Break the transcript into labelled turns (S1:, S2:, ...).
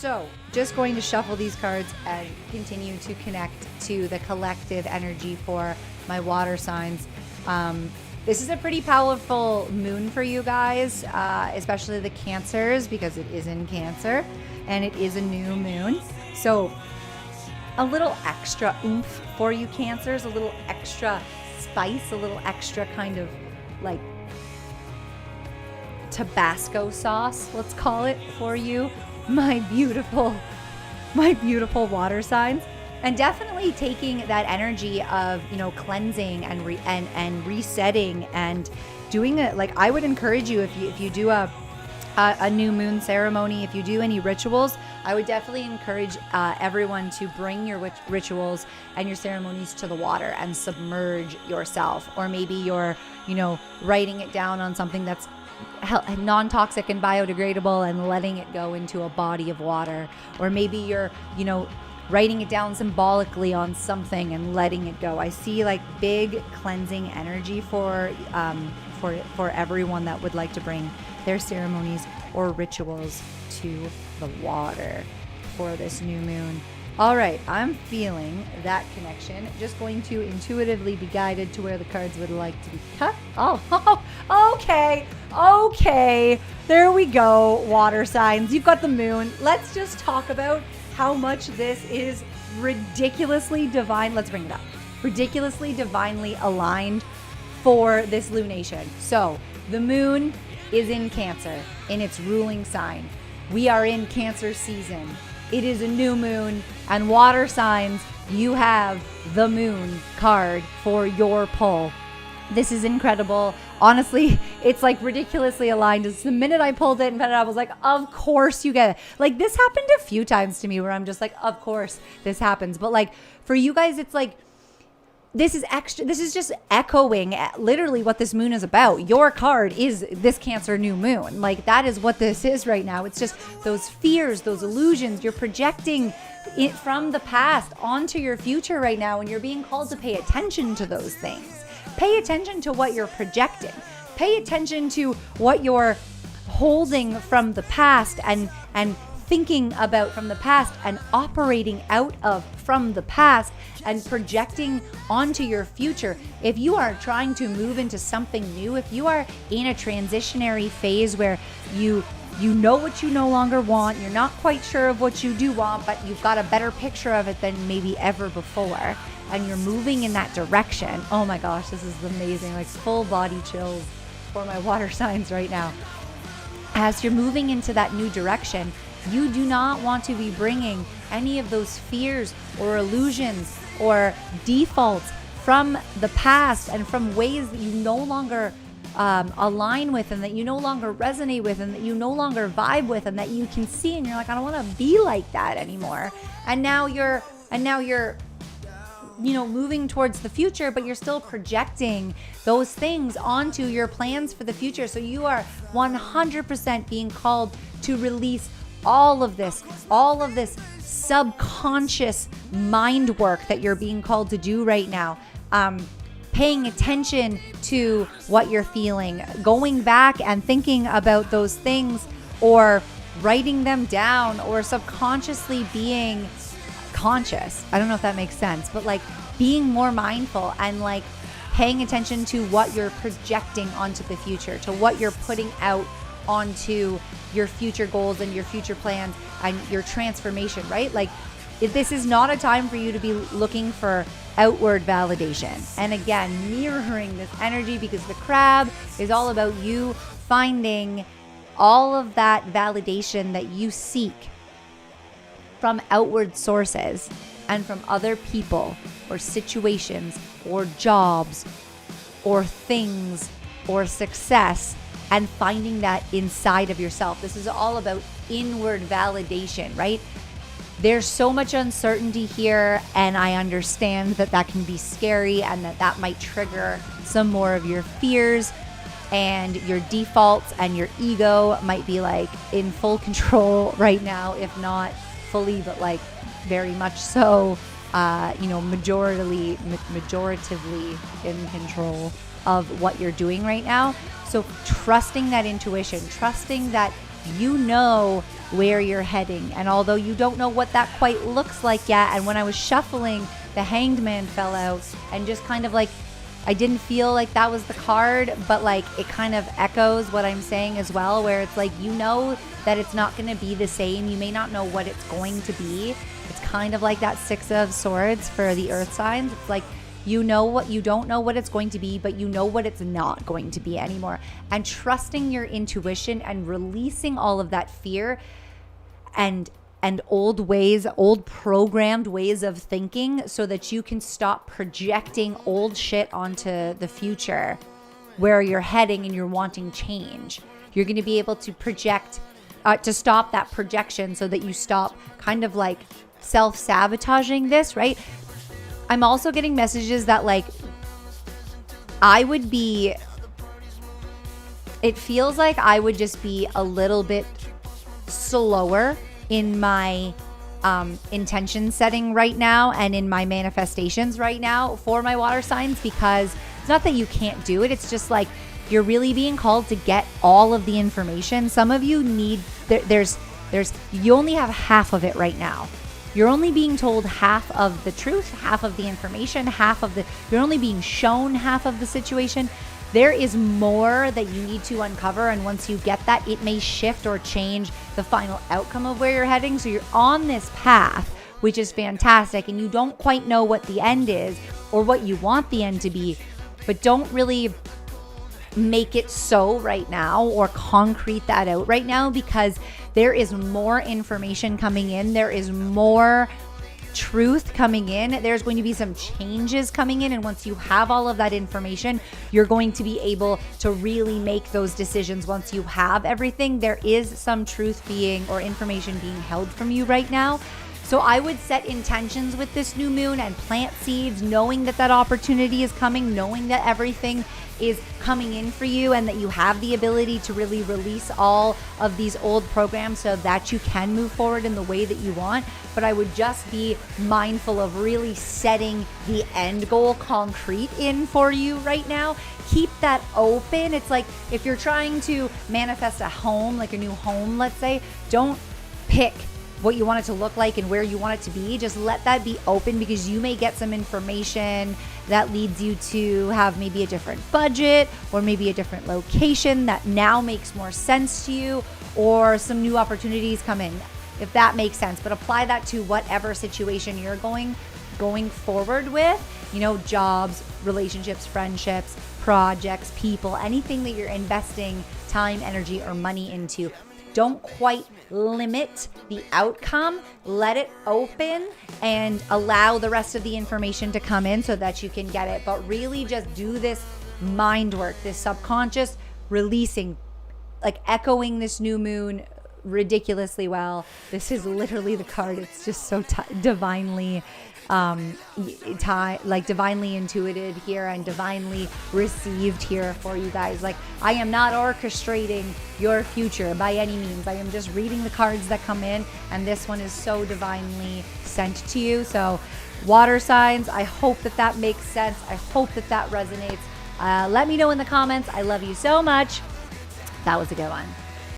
S1: So just going to shuffle these cards and continue to connect to the collective energy for my water signs. This is a pretty powerful moon for you guys, especially the Cancers, because it is in Cancer and it is a new moon. So a little extra oomph for you Cancers, a little extra spice, a little extra kind of like Tabasco sauce, let's call it, for you, my beautiful water signs. And definitely taking that energy of, cleansing and resetting and doing it. Like, I would encourage you, if you do a new moon ceremony, if you do any rituals, I would definitely encourage everyone to bring your rituals and your ceremonies to the water and submerge yourself. Or maybe you're, writing it down on something that's non-toxic and biodegradable and letting it go into a body of water. Or maybe you're, writing it down symbolically on something and letting it go. I see like big cleansing energy for everyone that would like to bring their ceremonies or rituals to the water for this new moon. All right, I'm feeling that connection. Just going to intuitively be guided to where the cards would like to be cut. Oh, okay. There we go, water signs. You've got the moon. Let's just talk about how much this is ridiculously divine. Let's bring it up. Ridiculously divinely aligned for this lunation. So the moon is in Cancer, in its ruling sign. We are in Cancer season. It is a new moon, and water signs, you have the moon card for your pull. This is incredible. Honestly, it's like ridiculously aligned. It's the minute I pulled it and put it up, I was like, of course you get it. Like, this happened a few times to me where I'm just like, of course this happens. But like for you guys, it's like, this is extra. This is just echoing literally what this moon is about. Your card is this Cancer new moon. Like, that is what this is right now. It's just those fears, those illusions. You're projecting it from the past onto your future right now, and you're being called to pay attention to those things. Pay attention to what you're projecting. Pay attention to what you're holding from the past and thinking about from the past and operating out of from the past and projecting onto your future. If you are trying to move into something new, if you are in a transitionary phase where you know what you no longer want, you're not quite sure of what you do want, but you've got a better picture of it than maybe ever before, and you're moving in that direction. Oh my gosh, this is amazing. Like, full body chills for my water signs right now. As you're moving into that new direction, you do not want to be bringing any of those fears or illusions or defaults from the past and from ways that you no longer align with, and that you no longer resonate with, and that you no longer vibe with, and that you can see and you're like, I don't want to be like that anymore. And now you're moving towards the future, but you're still projecting those things onto your plans for the future. So you are 100% being called to release all of this subconscious mind work that you're being called to do right now. Paying attention to what you're feeling, going back and thinking about those things, or writing them down, or subconsciously being conscious. I don't know if that makes sense, but like being more mindful and like paying attention to what you're projecting onto the future, to what you're putting out onto your future goals and your future plans and your transformation, right? Like, this is not a time for you to be looking for outward validation. And again, mirroring this energy, because the crab is all about you finding all of that validation that you seek from outward sources and from other people or situations or jobs or things or success, and finding that inside of yourself. This is all about inward validation, right? There's so much uncertainty here, and I understand that that can be scary, and that might trigger some more of your fears, and your defaults and your ego might be like in full control right now, if not fully, but like very much so, majoritively in control of what you're doing right now. So trusting that intuition, trusting that you know where you're heading. And although you don't know what that quite looks like yet, and when I was shuffling, the Hanged Man fell out, and just kind of like, I didn't feel like that was the card, but like it kind of echoes what I'm saying as well, where it's like, you know that it's not going to be the same. You may not know what it's going to be. It's kind of like that Six of Swords for the earth signs. It's like, you know what, you don't know what it's going to be, but you know what it's not going to be anymore. And trusting your intuition and releasing all of that fear and old ways, old programmed ways of thinking, so that you can stop projecting old shit onto the future where you're heading and you're wanting change. You're going to be able to project, to stop that projection, so that you stop kind of like self-sabotaging this, right? I'm also getting messages that like it feels like I would just be a little bit slower in my intention setting right now and in my manifestations right now for my water signs, because it's not that you can't do it. It's just like you're really being called to get all of the information. Some of you need, you only have half of it right now. You're only being told half of the truth, half of the information, you're only being shown half of the situation. There is more that you need to uncover, and once you get that, it may shift or change the final outcome of where you're heading. So you're on this path, which is fantastic, and you don't quite know what the end is or what you want the end to be, but don't really make it so right now or concrete that out right now, because there is more information coming in. There is more truth coming in. There's going to be some changes coming in. And once you have all of that information, you're going to be able to really make those decisions. Once you have everything, there is some truth being or information being held from you right now. So I would set intentions with this new moon and plant seeds, knowing that that opportunity is coming, knowing that everything is coming in for you, and that you have the ability to really release all of these old programs so that you can move forward in the way that you want. But I would just be mindful of really setting the end goal concrete in for you right now. Keep that open. It's like if you're trying to manifest a home, like a new home, let's say, don't pick what you want it to look like and where you want it to be. Just let that be open, because you may get some information that leads you to have maybe a different budget or maybe a different location that now makes more sense to you, or some new opportunities come in, if that makes sense. But apply that to whatever situation you're going forward with, you know, jobs, relationships, friendships, projects, people, anything that you're investing time, energy, or money into. Don't quite limit the outcome. Let it open and allow the rest of the information to come in so that you can get it. But really just do this mind work, this subconscious releasing, like echoing this new moon ridiculously well. This is literally the card. It's just so divinely divinely intuited here and divinely received here for you guys. Like, I am not orchestrating your future by any means. I am just reading the cards that come in, and this one is so divinely sent to you. So water signs, I hope that makes sense. I hope that resonates. Let me know in the comments. I love you so much. That was a good one.